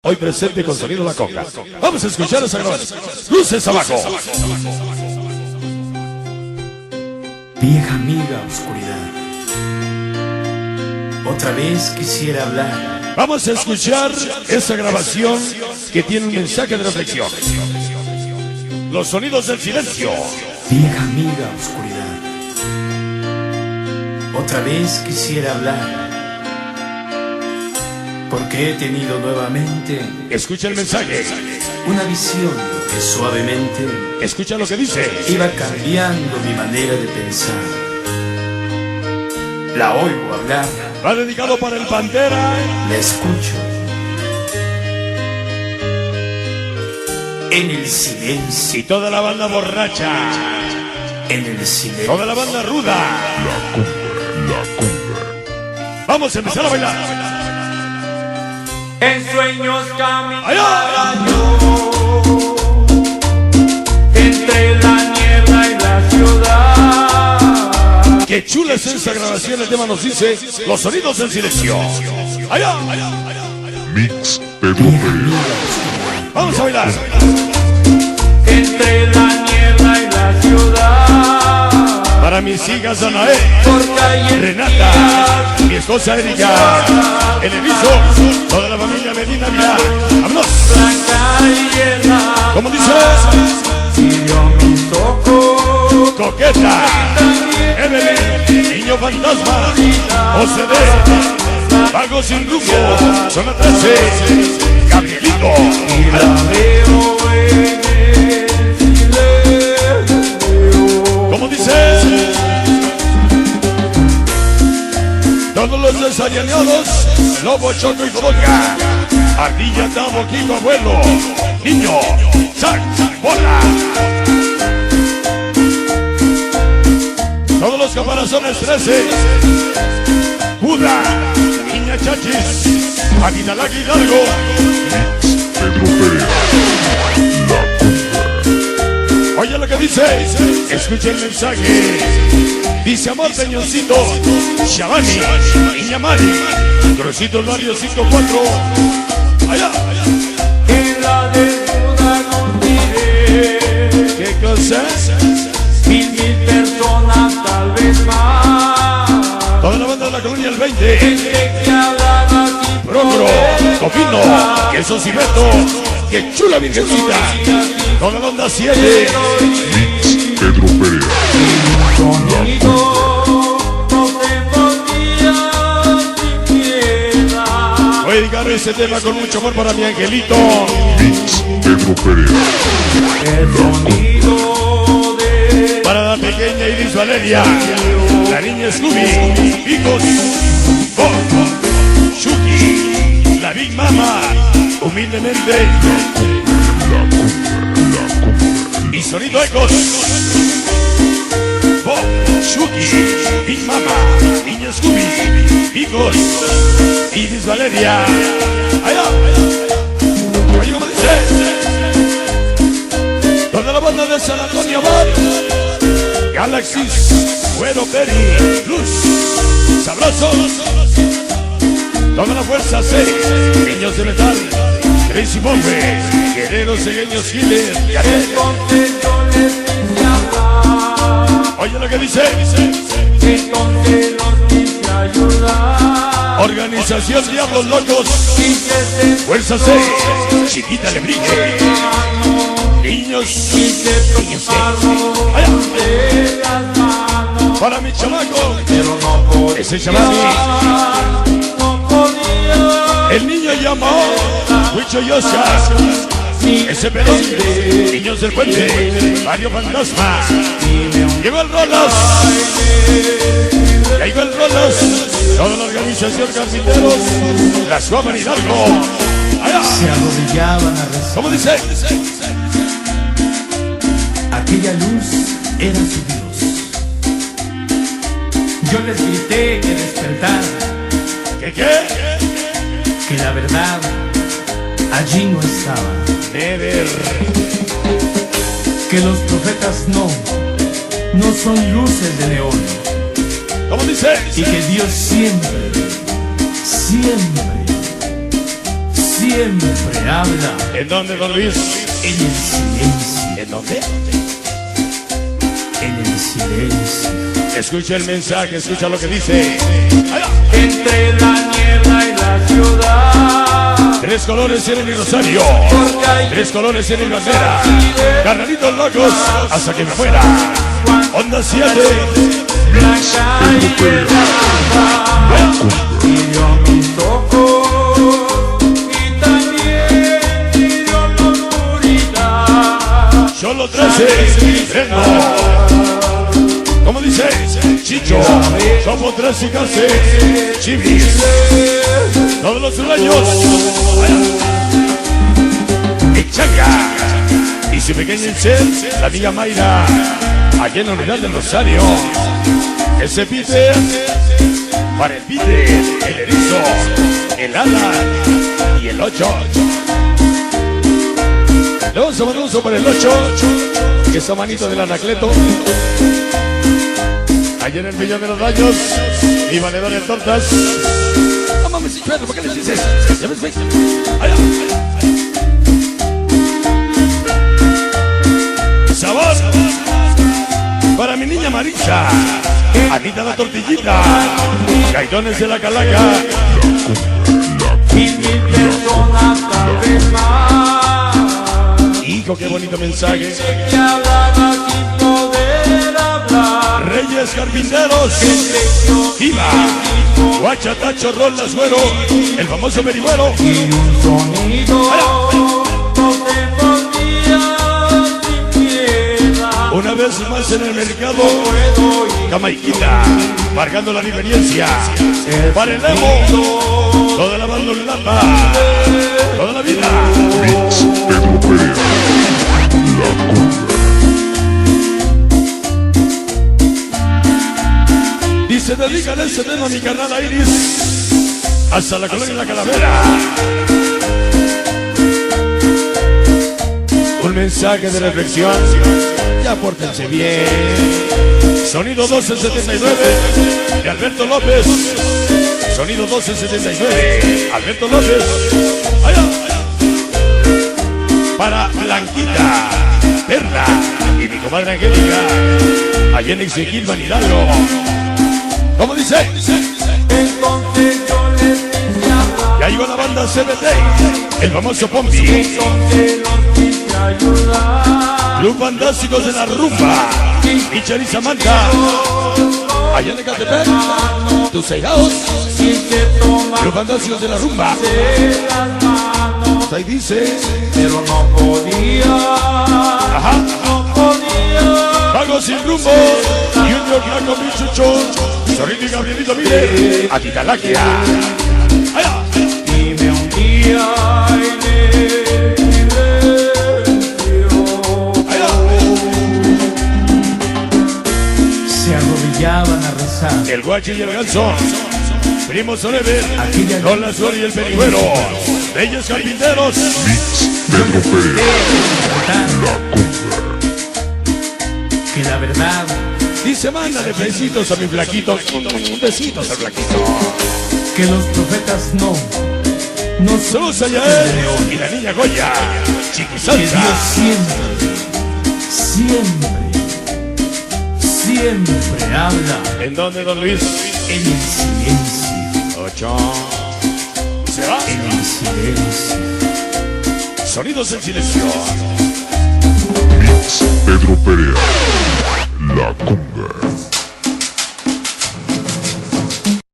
hoy presente con Sonido La Conga. Vamos a escuchar esa grabación. Luces abajo. Vieja amiga oscuridad, otra vez quisiera hablar. Vamos a escuchar esa grabación que tiene un mensaje de reflexión. Los sonidos del silencio. Vieja amiga oscuridad, otra vez quisiera hablar, porque he tenido nuevamente, Escucha el mensaje. una visión que suavemente Escucha lo que dice. iba cambiando mi manera de pensar. La oigo hablar, Va dedicado para el Pantera. la escucho. En el silencio, Y toda la banda borracha. en el silencio. Toda la banda ruda. Vamos a empezar a bailar. En sueños caminaba ¡Allá! yo entre la niebla y la ciudad. Qué chula es esa grabación. El tema nos dice los sonidos del silencio. Allá, allá, allá. Mix Pedro Vieja Pérez. amiga oscuridad, Vamos a bailar. Entre la niebla y la ciudad. Para mis hijas Danae, Por calles Renata, mi esposa Erika, el Erizo, toda la familia Medina Villar. ¡Vámonos! blanca y llena. ¿Cómo dice? Hirió mis ojos. Coqueta, Evelyn, Niño Fantasma, OCD, Vago Sin Rumbo, Zona 13, Gabrielito. Y la veo en el silencio. ¿Cómo dice? Todos los desayunados, Lobo, Choco y Bodoca, Ardilla, Tabo, Kiko, Abuelo, Niño, Sac, Bola. Todos los caparazones 13, Buda, Niña Chachis, Aguinalaki Hidalgo. Pedro Pérez. Oye lo que dice, escucha el mensaje. Dice amor peñoncito, Shabani, Niña Mari, Crucito el barrio 54. Allá, allá. En la desnuda nos diré. ¿Qué cosa? 1000 personas, tal vez más. Toda la banda de la colonia el 20. Gente que hablaba sin Procro, poder Cofino, hablar. Queso Cibeto, qué chula virgencita. Toda la onda 7. Mix Pedro Pérez. Conmigo no tengo días sin piedad. Voy a dedicar este tema con mucho amor para mi angelito. Mix Pedro Pérez. El sonido de Para la pequeña Iris Valeria, la niña Scooby, Picos, Bob, Shuki, la Big Mama, humildemente. Y sonido Ecos, Bob, Shuki, Big Mama, niña Scooby, Picos, Iris Valeria. Allá, allá. Oye, ¿cómo dice? Toda la banda de San Antonio Bar, Galaxis, Güero Peri, Luz, Sabrosos, toda la fuerza C, Niños de Metal, Tracy Bombe, Guerreros Cegueños Giles, entonces yo les quise hablar. oye lo que dice, Entonces los quise ayudar. Organización Diablos Locos, Quise Fuerza C, Chiquita Lebrique, Niños, Quise tomarlos allá, de las manos. para mi chamaco, Pero no podía. ese chamaco, No podía. el niño llamó, Huicho Yosha, ese pelón, Niños del Puente, Barrio Fantasma, llegó el Rolas, llegó el Rolas, toda la organización Carpinteros, la Suaman Hidalgo, allá, se arrodillaban a rezar. ¿cómo dice? Aquella luz era su Dios. Yo les grité que despertaran, ¿Qué? que la verdad allí no estaba, Never, que los profetas no son luces de neón, ¿cómo dice? y que Dios siempre, siempre, siempre habla ¿En dónde, don Luis? en el silencio, ¿En dónde? en el silencio. Escucha el mensaje, escucha lo que dice. Entre la niebla y la ciudad. Tres colores tiene mi rosario, tres colores tiene mi bandera. Carnalitos locos, hasta que me fuera. Onda 7. Blanca y helada. Hirió mis ojos y también hirió la oscuridad. Solo 13, vengo. ¿Cómo dice? Chicho, somos 3 y casi chivis. Todos los sureños. Echanga. Y su pequeña Incel, la amiga Mayra, allá en la unidad del Rosario. Ese Peter, para el Peter, el erizo, el Alan y el 8. Le vamos a mandar un uso para el 8, que es manito del Anacleto. Allá en el Millón de los Daños, mi valedor de tortas. No mames, Pedro, ¿por qué les dices? ¿Ya ves, güey? Allá, allá. Sabor para mi niña Marisa, Anita la tortillita, Gaitones de la Calaca. Y 1000 personas tal vez más. Hijo, qué bonito mensaje. Que hablaba sin poder hablar. Reyes Carpinteros, Iba, Guachatacho, Rol, Lazuero, el famoso Merigüero. Y un sonido no te podía sin piedad. Una vez más en el mercado, Jamaiquita, marcando la diferencia. Para el Emo, toda la banda en lata, toda la vida. Mix Pedro Perea. La Conga. Dice, dedícale ese tema a mi carnal Iris, hasta la colonia La Calavera. Un mensaje de reflexión, ya pórtense bien. Sonido 1279 de Alberto López. Sonido 1279, Alberto López. Allá. Para Blanquita, Perla y mi comadre Angélica, allá en Exequilpan, Hidalgo. ¿Cómo dice? Entonces yo les quise hablar. Ya llegó la banda CBT, el famoso Pompi. Entonces los quise ayudar. Club Fantásticos de la Rumba, Michelle y Samantha, allá en Ecatepec, tus hijados. Quise tomar Club Fantásticos de la Rumba. de las manos. Ahí dice, Pero no podía. ajá, No podía. Vago sin rumbo, Junior Flaco Michucho, Zorrito y Gabrielito, mire, a Titalaquia. Allá. Y me hundía en el silencio. Se arrodillaban a rezar. El Guachi y el Ganso, Primo Solever, Aquella- Don La Suerte y el Perigüero, Bellos Carpinteros. Mix Pedro Perea. Cantar La Conga. que la verdad Dice, mándale besitos a mi flaquito. Besitos al flaquito. que los profetas no Saludos a Yael y la niña Goya, que Dios Chiquisalsa. siempre habla ¿En dónde, don Luis? en el silencio, 8. Se va. en el silencio. Sonidos en silencio. Mix Pedro Perea. La Conga.